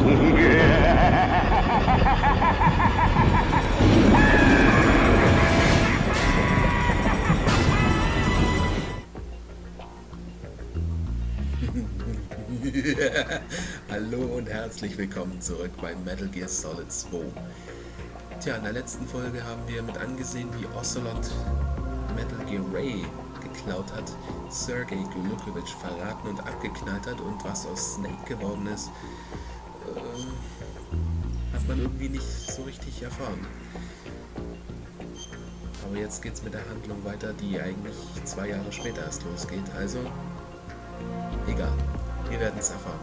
Hallo und herzlich willkommen zurück bei Metal Gear Solid 2. Tja, in der letzten Folge haben wir mit angesehen, wie Ocelot Metal Gear Ray geklaut hat, Sergei Glukovic verraten und abgeknallt hat, und was aus Snake geworden ist, hat man irgendwie nicht so richtig erfahren. Aber jetzt geht's mit der Handlung weiter, die eigentlich 2 Jahre später erst losgeht, also egal. Wir werden es erfahren.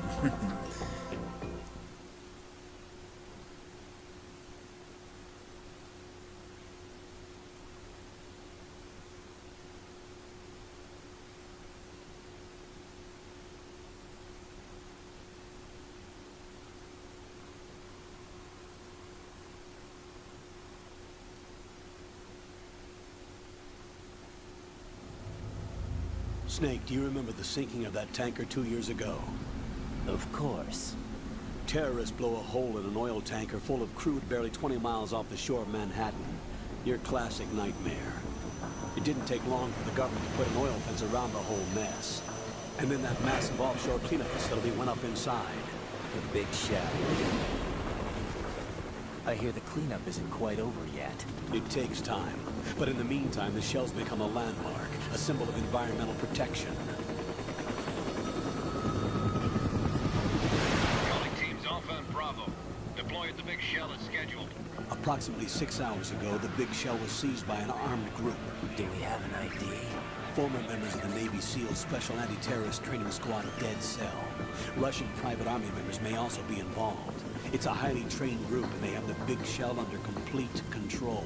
Snake, do you remember the sinking of that tanker 2 years ago? Of course. Terrorists blow a hole in an oil tanker full of crude barely 20 miles off the shore of Manhattan. Your classic nightmare. It didn't take long for the government to put an oil fence around the whole mess. And then that massive offshore cleanup facility went up inside. The big shell. I hear the cleanup isn't quite over yet. It takes time. But in the meantime, the shell's become a landmark, a symbol of environmental protection. Approximately 6 hours ago, the big shell was seized by an armed group. Do we have an ID? Former members of the Navy SEAL Special Anti-Terrorist Training Squad Dead Cell. Russian private army members may also be involved. It's a highly trained group, and they have the big shell under complete control.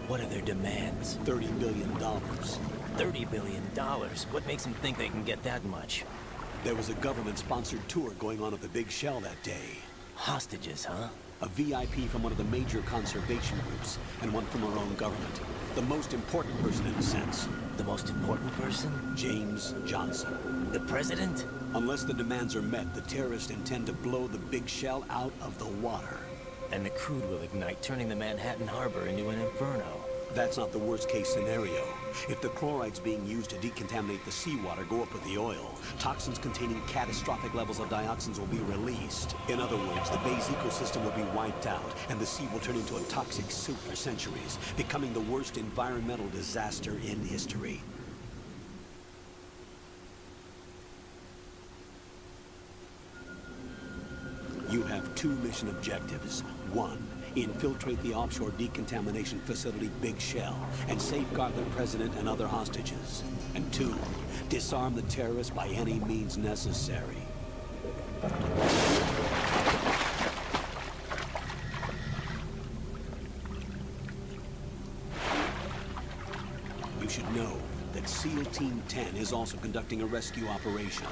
What are their demands? $30 billion. $30 billion? What makes them think they can get that much? There was a government-sponsored tour going on at the big shell that day. Hostages, huh? A VIP from one of the major conservation groups, and one from our own government. The most important person in a sense. The most important person? James Johnson. The president? Unless the demands are met, the terrorists intend to blow the big shell out of the water. And the crude will ignite, turning the Manhattan Harbor into an inferno. That's not the worst-case scenario. If the chlorides being used to decontaminate the seawater go up with the oil, toxins containing catastrophic levels of dioxins will be released. In other words, the bay's ecosystem will be wiped out, and the sea will turn into a toxic soup for centuries, becoming the worst environmental disaster in history. You have 2 mission objectives. 1, infiltrate the offshore decontamination facility Big Shell and safeguard the president and other hostages. And 2, disarm the terrorists by any means necessary. You should know that SEAL Team 10 is also conducting a rescue operation.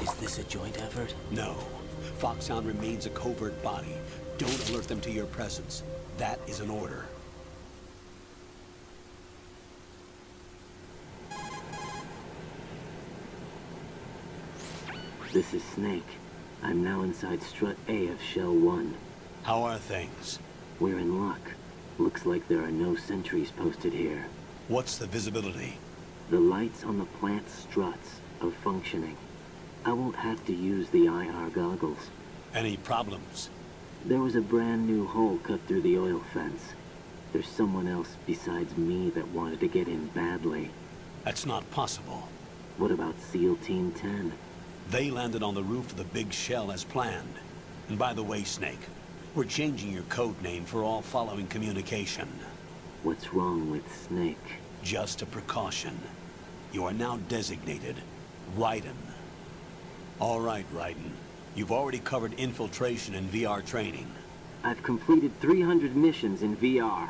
Is this a joint effort? No. FOXHOUND remains a covert body. Don't alert them to your presence. That is an order. This is Snake. I'm now inside Strut A of Shell 1. How are things? We're in luck. Looks like there are no sentries posted here. What's the visibility? The lights on the plant struts are functioning. I won't have to use the IR goggles. Any problems? There was a brand new hole cut through the oil fence. There's someone else besides me that wanted to get in badly. That's not possible. What about SEAL Team 10? They landed on the roof of the Big Shell as planned. And by the way, Snake, We're changing your code name for all following communication. What's wrong with Snake? Just a precaution. You are now designated Raiden. All right, Raiden. You've already covered infiltration and VR training. I've completed 300 missions in VR.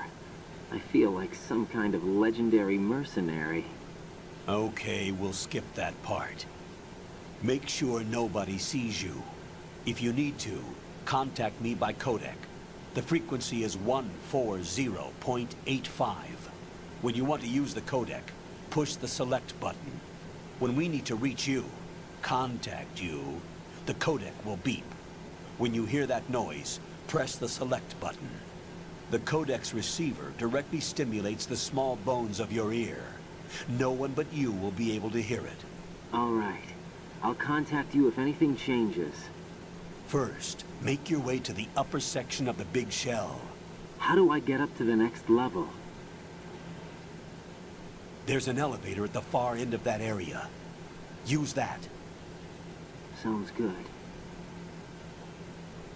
I feel like some kind of legendary mercenary. Okay, we'll skip that part. Make sure nobody sees you. If you need to, contact me by codec. The frequency is 140.85. When you want to use the codec, push the select button. When we need to reach you, contact you, the codec will beep. When you hear that noise, press the select button. The codec's receiver directly stimulates the small bones of your ear. No one but you will be able to hear it. All right. I'll contact you if anything changes. First, make your way to the upper section of the big shell. How do I get up to the next level? There's an elevator at the far end of that area. Use that. Sounds good.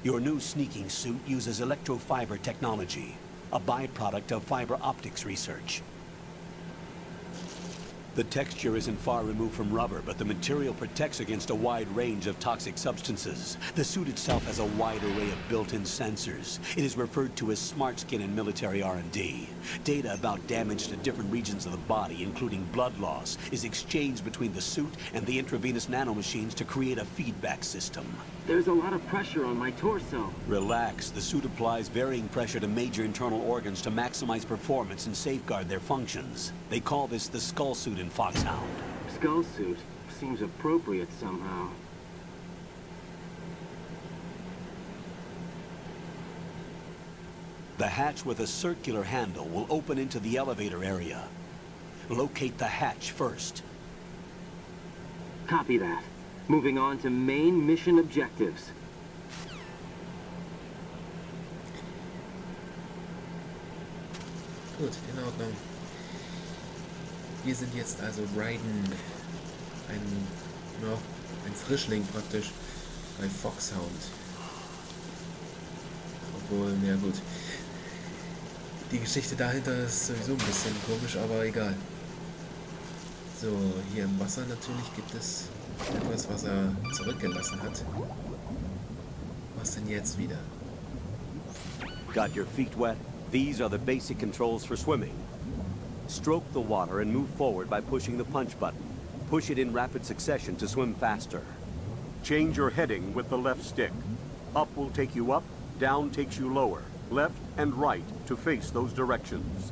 Your new sneaking suit uses electrofiber technology, a byproduct of fiber optics research. The texture isn't far removed from rubber, but the material protects against a wide range of toxic substances. The suit itself has a wide array of built-in sensors. It is referred to as smart skin in military R&D. Data about damage to different regions of the body, including blood loss, is exchanged between the suit and the intravenous nanomachines to create a feedback system. There's a lot of pressure on my torso. Relax. The suit applies varying pressure to major internal organs to maximize performance and safeguard their functions. They call this the skull suit in FOXHOUND. Skull suit seems appropriate somehow. The hatch with a circular handle will open into the elevator area. Locate the hatch first. Copy that. Moving on to main mission objectives. Gut, in Ordnung. Wir sind jetzt also Raiden, ein Frischling praktisch bei FOXHOUND. Obwohl, na gut. Die Geschichte dahinter ist sowieso ein bisschen komisch, aber egal. So, hier im Wasser natürlich gibt es etwas, was er zurückgelassen hat. Was denn jetzt wieder? Got your feet wet? These are the basic controls for swimming. Stroke the water and move forward by pushing the punch button. Push it in rapid succession to swim faster. Change your heading with the left stick. Up will take you up, down takes you lower. Left and right to face those directions.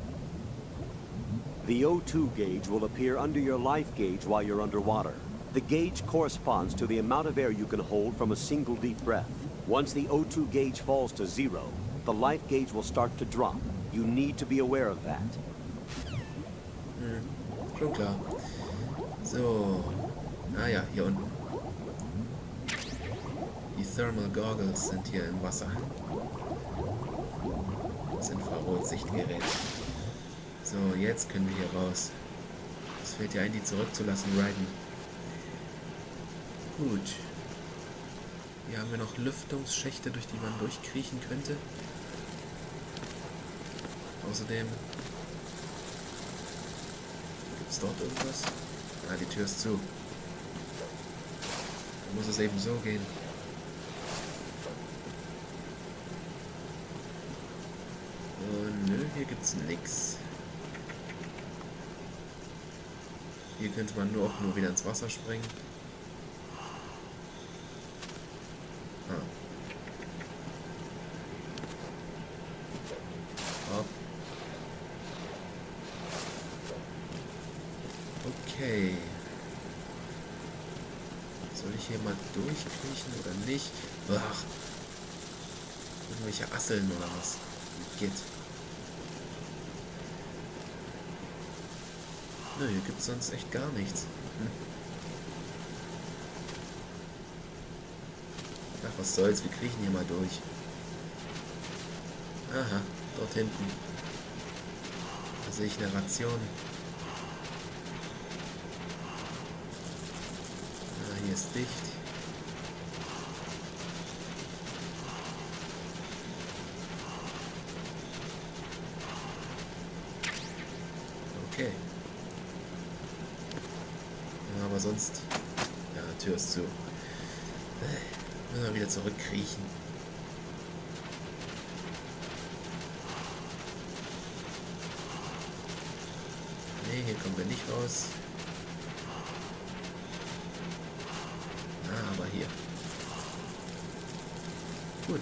The O2 gauge will appear under your life gauge while you're underwater. The gauge corresponds to the amount of air you can hold from a single deep breath. Once the O2 gauge falls to 0, the life gauge will start to drop. You need to be aware of that. Schon klar. So. Ah ja, hier unten. Die Thermal Goggles sind hier im Wasser. Das Infrarotsichtgerät. So, jetzt können wir hier raus. Es fällt dir ein, die zurückzulassen, Raiden. Gut. Hier haben wir noch Lüftungsschächte, durch die man durchkriechen könnte. Außerdem... Gibt's dort irgendwas? Ah, die Tür ist zu. Dann muss es eben so gehen. Und nö, hier gibt's nix. Hier könnte man auch nur wieder ins Wasser springen. Ah. Hopp. Okay. Soll ich hier mal durchkriechen oder nicht? Ach. Irgendwelche Asseln oder was? Geht. Nö, hier gibt's sonst echt gar nichts. Ach, was soll's, wir kriechen hier mal durch. Aha, dort hinten. Da sehe ich eine Ration. Ah, hier ist dicht. Okay. Ja, aber sonst... Ja, Tür ist zu. Müssen wir wieder zurückkriechen. Nee, hier kommen wir nicht raus. Ah, aber hier. Gut.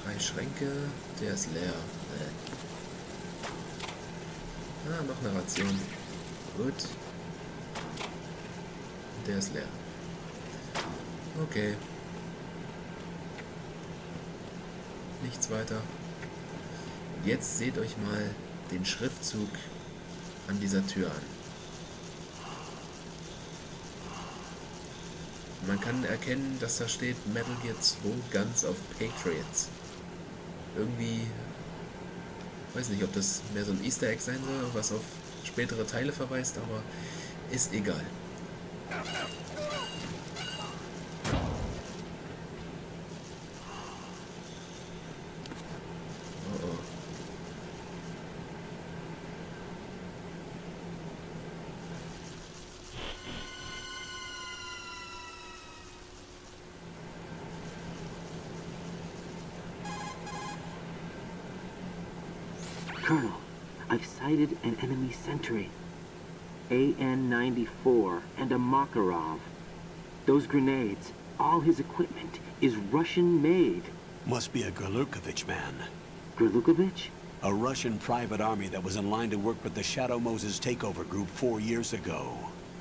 3 Schränke. Der ist leer. Ah, noch eine Ration. Gut. Der ist leer. Okay. Nichts weiter. Jetzt seht euch mal den Schriftzug an dieser Tür an. Man kann erkennen, dass da steht Metal Gear 2 Guns of Patriots. Irgendwie, weiß nicht, ob das mehr so ein Easter Egg sein soll, was auf spätere Teile verweist, aber ist egal. Oh oh. Colonel, I've sighted an enemy sentry. AN-94 and a Makarov. Those grenades, all his equipment, is Russian-made. Must be a Grlukovich man. Grlukovich? A Russian private army that was in line to work with the Shadow Moses takeover group 4 years ago.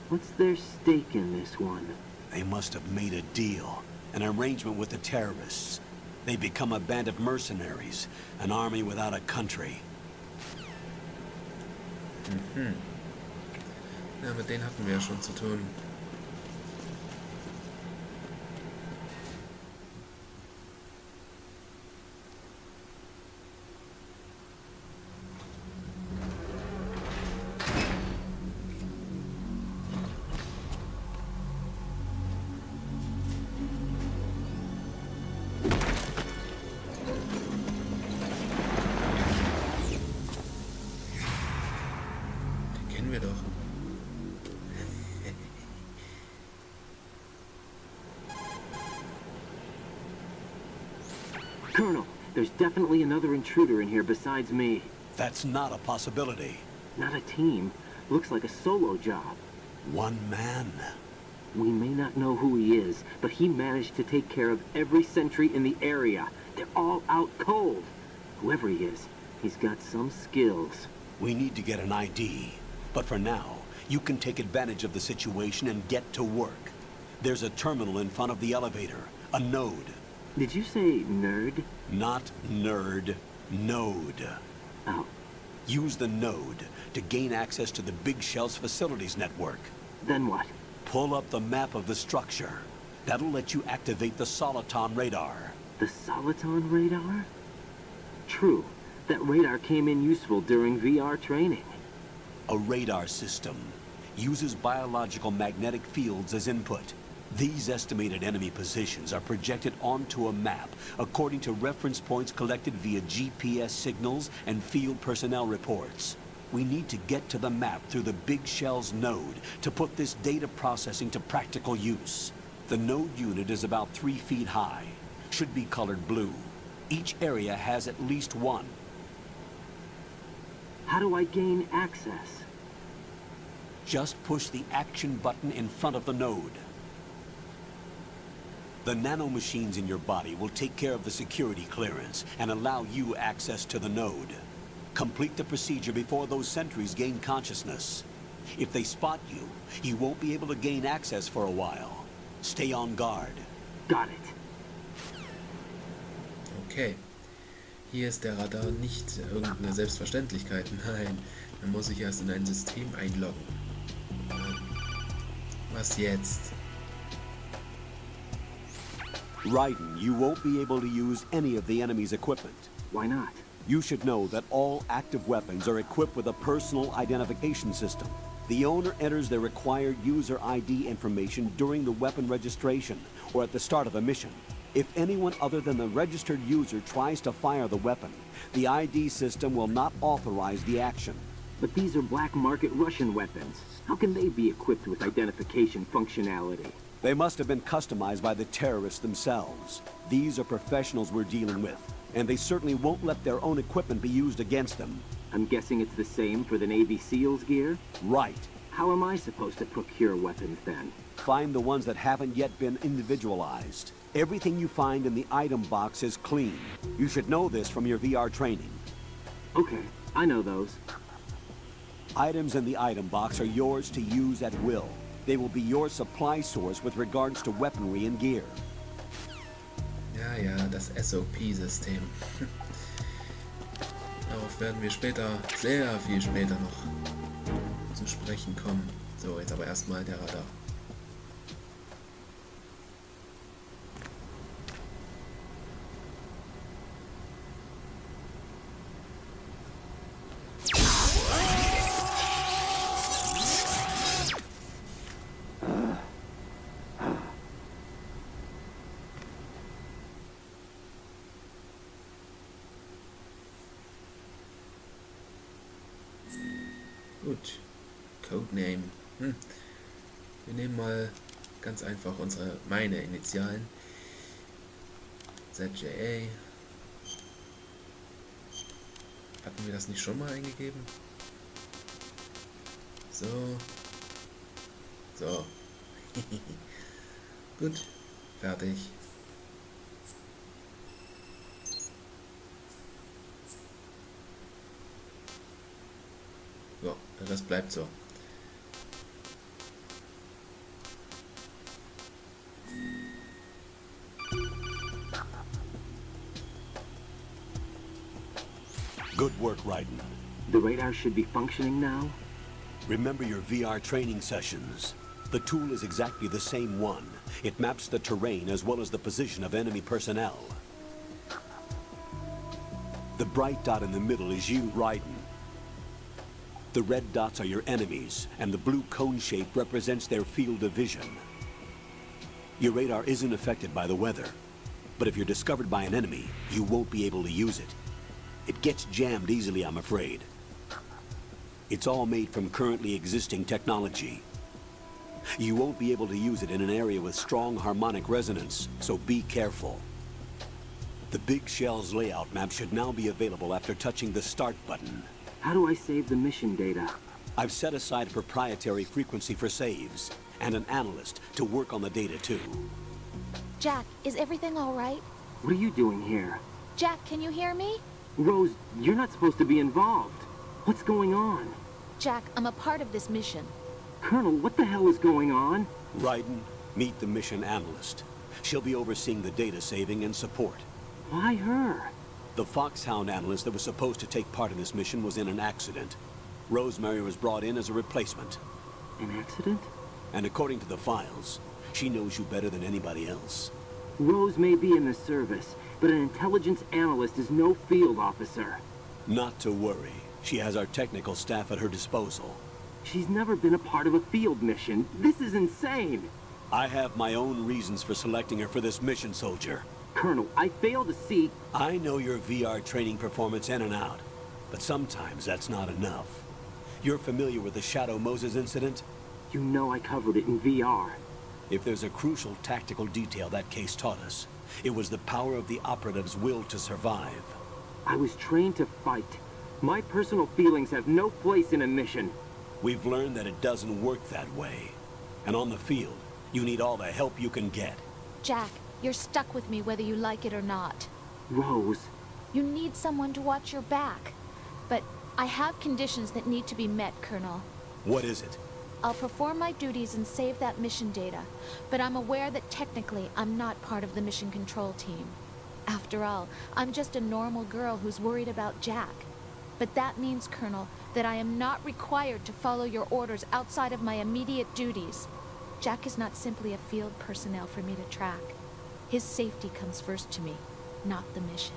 What's their stake in this one? They must have made a deal, an arrangement with the terrorists. They become a band of mercenaries, an army without a country. Ja, mit denen hatten wir ja schon zu tun. Den kennen wir doch. Colonel, there's definitely another intruder in here besides me. That's not a possibility. Not a team. Looks like a solo job. One man. We may not know who he is, but he managed to take care of every sentry in the area. They're all out cold. Whoever he is, he's got some skills. We need to get an ID. But for now, you can take advantage of the situation and get to work. There's a terminal in front of the elevator. A node. Did you say nerd? Not nerd. Node. Oh, Use the node to gain access to the Big Shell's facilities network. then what? Pull up the map of the structure. That'll let you activate the Soliton radar. The Soliton radar? True. That radar came in useful during VR training. A radar system uses biological magnetic fields as input. These estimated enemy positions are projected onto a map according to reference points collected via GPS signals and field personnel reports. We need to get to the map through the Big Shell's node to put this data processing to practical use. The node unit is about 3 feet high. Should be colored blue. Each area has at least one. How do I gain access? Just push the action button in front of the node. The nanomachines in your body will take care of the security clearance and allow you access to the node. Complete the procedure before those sentries gain consciousness. If they spot you, you won't be able to gain access for a while. Stay on guard. Got it. Okay. Hier ist der Radar nicht irgendeine Selbstverständlichkeit. Nein, man muss sich erst in ein System einloggen. Was jetzt? Raiden, you won't be able to use any of the enemy's equipment. Why not? You should know that all active weapons are equipped with a personal identification system. The owner enters their required user ID information during the weapon registration or at the start of a mission. If anyone other than the registered user tries to fire the weapon, the ID system will not authorize the action. But these are black market Russian weapons. How can they be equipped with identification functionality? They must have been customized by the terrorists themselves. These are professionals we're dealing with, and they certainly won't let their own equipment be used against them. I'm guessing it's the same for the Navy SEALs gear? Right. How am I supposed to procure weapons then? Find the ones that haven't yet been individualized. Everything you find in the item box is clean. You should know this from your VR training. Okay, I know those. Items in the item box are yours to use at will. They will be your supply source with regards to weaponry and gear. Ja, ja, das SOP-System. Darauf werden wir später, sehr viel später noch zu sprechen kommen. So, jetzt aber erstmal der Radar. Gut, Codename. Wir nehmen mal ganz einfach meine Initialen. ZJA. Hatten wir das nicht schon mal eingegeben? So. So. Gut, fertig. So, der Rest bleibt so. Good work, Raiden. The radar should be functioning now? Remember your VR training sessions. The tool is exactly the same one. It maps the terrain as well as the position of enemy personnel. The bright dot in the middle is you, Raiden. The red dots are your enemies, and the blue cone shape represents their field of vision. Your radar isn't affected by the weather, but if you're discovered by an enemy, you won't be able to use it. It gets jammed easily, I'm afraid. It's all made from currently existing technology. You won't be able to use it in an area with strong harmonic resonance, so be careful. The Big Shell's layout map should now be available after touching the Start button. How do I save the mission data? I've set aside a proprietary frequency for saves, and an analyst to work on the data too. Jack, is everything all right? What are you doing here? Jack, can you hear me? Rose, you're not supposed to be involved. What's going on? Jack, I'm a part of this mission. Colonel, what the hell is going on? Raiden, meet the mission analyst. She'll be overseeing the data saving and support. Why her? The FOXHOUND analyst that was supposed to take part in this mission was in an accident. Rosemary was brought in as a replacement. An accident? And according to the files, she knows you better than anybody else. Rose may be in the service, but an intelligence analyst is no field officer. Not to worry. She has our technical staff at her disposal. She's never been a part of a field mission. This is insane. I have my own reasons for selecting her for this mission, soldier. Colonel, I fail to see... I know your VR training performance in and out, but sometimes that's not enough. You're familiar with the Shadow Moses incident? You know I covered it in VR. If there's a crucial tactical detail that case taught us, it was the power of the operative's will to survive. I was trained to fight. My personal feelings have no place in a mission. We've learned that it doesn't work that way. And on the field, you need all the help you can get. Jack, you're stuck with me whether you like it or not. Rose. You need someone to watch your back. But I have conditions that need to be met, Colonel. What is it? I'll perform my duties and save that mission data, but I'm aware that technically I'm not part of the mission control team. After all, I'm just a normal girl who's worried about Jack. But that means, Colonel, that I am not required to follow your orders outside of my immediate duties. Jack is not simply a field personnel for me to track. His safety comes first to me, not the mission.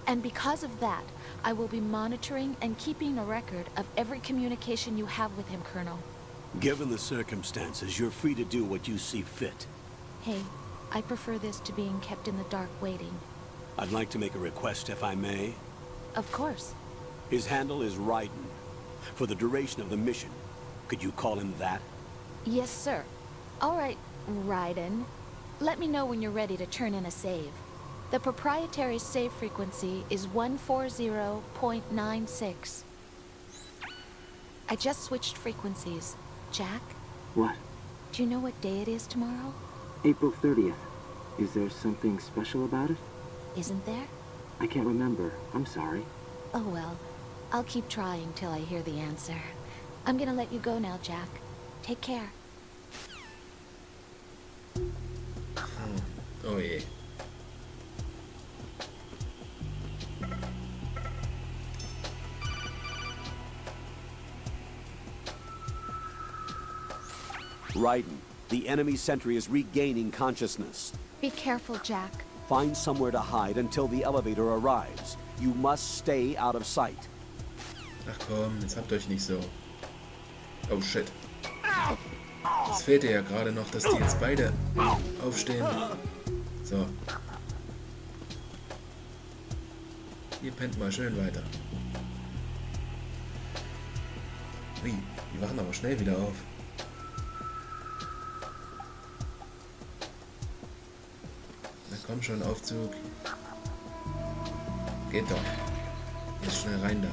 And because of that, I will be monitoring and keeping a record of every communication you have with him, Colonel. Given the circumstances, you're free to do what you see fit. Hey, I prefer this to being kept in the dark waiting. I'd like to make a request, if I may. Of course. His handle is Raiden. For the duration of the mission, could you call him that? Yes, sir. All right, Raiden. Let me know when you're ready to turn in a save. The proprietary save frequency is 140.96. I just switched frequencies. Jack, What? do you know what day it is tomorrow? April 30th. Is there something special about it? Isn't there? I can't remember. I'm sorry. Oh well. I'll keep trying till I hear the answer. I'm gonna let you go now, Jack. Take care. Oh je. Raiden, the enemy sentry is regaining consciousness. Be careful, Jack. Find somewhere to hide until the elevator arrives. You must stay out of sight. Ach komm, jetzt habt euch nicht so. Oh shit. Es fehlte ja gerade noch, dass die jetzt beide aufstehen. So. Ihr pennt mal schön weiter. Ui, die wachen aber schnell wieder auf. Na komm schon, Aufzug. Geht doch. Jetzt schnell rein da.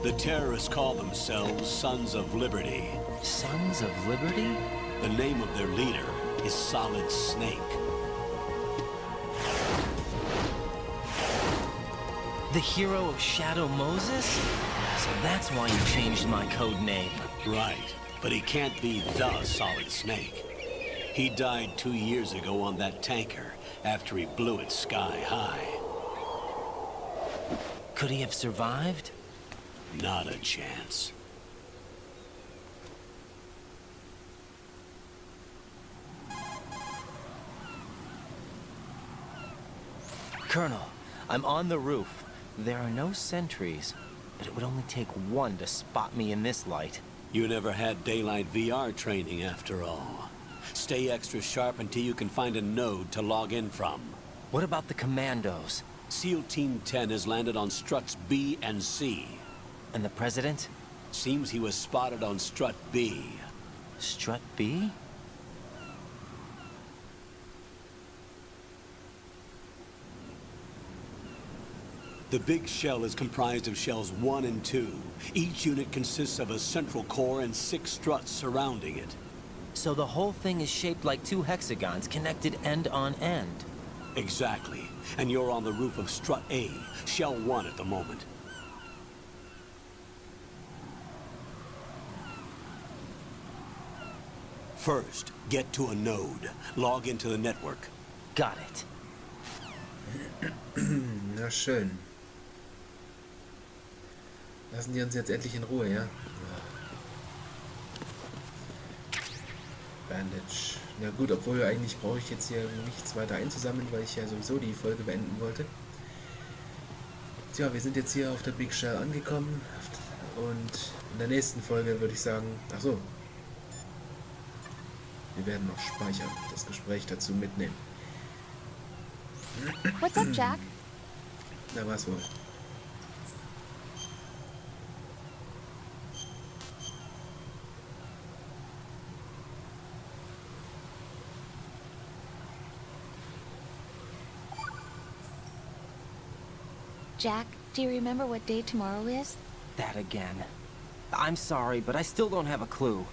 The terrorists call themselves Sons of Liberty. Sons of Liberty? The name of their leader is Solid Snake. The hero of Shadow Moses? So that's why you changed my code name. Right, but he can't be the Solid Snake. He died 2 years ago on that tanker after he blew it sky high. Could he have survived? Not a chance. Colonel, I'm on the roof. There are no sentries, but it would only take one to spot me in this light. You never had daylight VR training after all. Stay extra sharp until you can find a node to log in from. What about the commandos? SEAL Team 10 has landed on struts B and C. And the president? Seems he was spotted on strut B. Strut B? The big shell is comprised of shells 1 and 2. Each unit consists of a central core and 6 struts surrounding it. So the whole thing is shaped like 2 hexagons connected end on end. Exactly. And you're on the roof of strut A, shell 1 at the moment. First, get to a node. Log into the network. Got it. Na schön. Lassen die uns jetzt endlich in Ruhe, ja? Bandage. Na gut, obwohl eigentlich brauche ich jetzt hier nichts weiter einzusammeln, weil ich ja sowieso die Folge beenden wollte. Tja, wir sind jetzt hier auf der Big Shell angekommen und in der nächsten Folge würde ich sagen, ach so, wir werden noch speichern, das Gespräch dazu mitnehmen. What's up, Jack? Na was wohl? Jack, do you remember what day tomorrow is? That again. I'm sorry, but I still don't have a clue.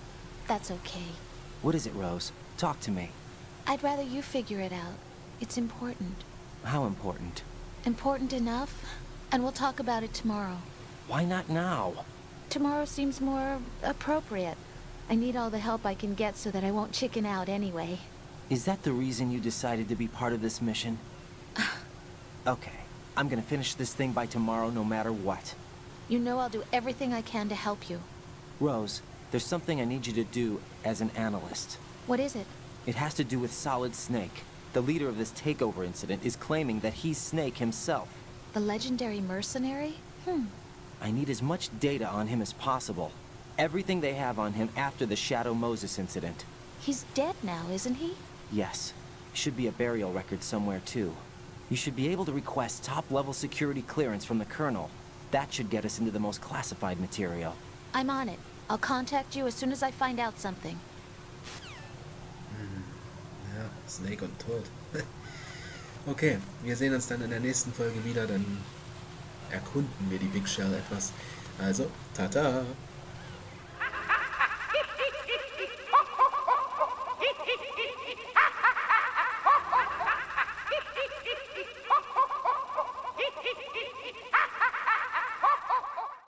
That's okay. What is it, Rose? Talk to me. I'd rather you figure it out. It's important. How important? Important enough? And we'll talk about it tomorrow. Why not now? Tomorrow seems more appropriate. I need all the help I can get so that I won't chicken out anyway. Is that the reason you decided to be part of this mission? Okay. I'm gonna finish this thing by tomorrow no matter what. You know I'll do everything I can to help you. Rose, There's something I need you to do as an analyst. What is it? It has to do with Solid Snake. The leader of this takeover incident is claiming that he's Snake himself. The legendary mercenary? I need as much data on him as possible. Everything they have on him after the Shadow Moses incident. He's dead now, isn't he? Yes. Should be a burial record somewhere, too. You should be able to request top-level security clearance from the Colonel. That should get us into the most classified material. I'm on it. I'll contact you as soon as I find out something. Ja, Snake und tot. Okay, wir sehen uns dann in der nächsten Folge wieder, dann erkunden wir die Big Shell etwas. Also, tata!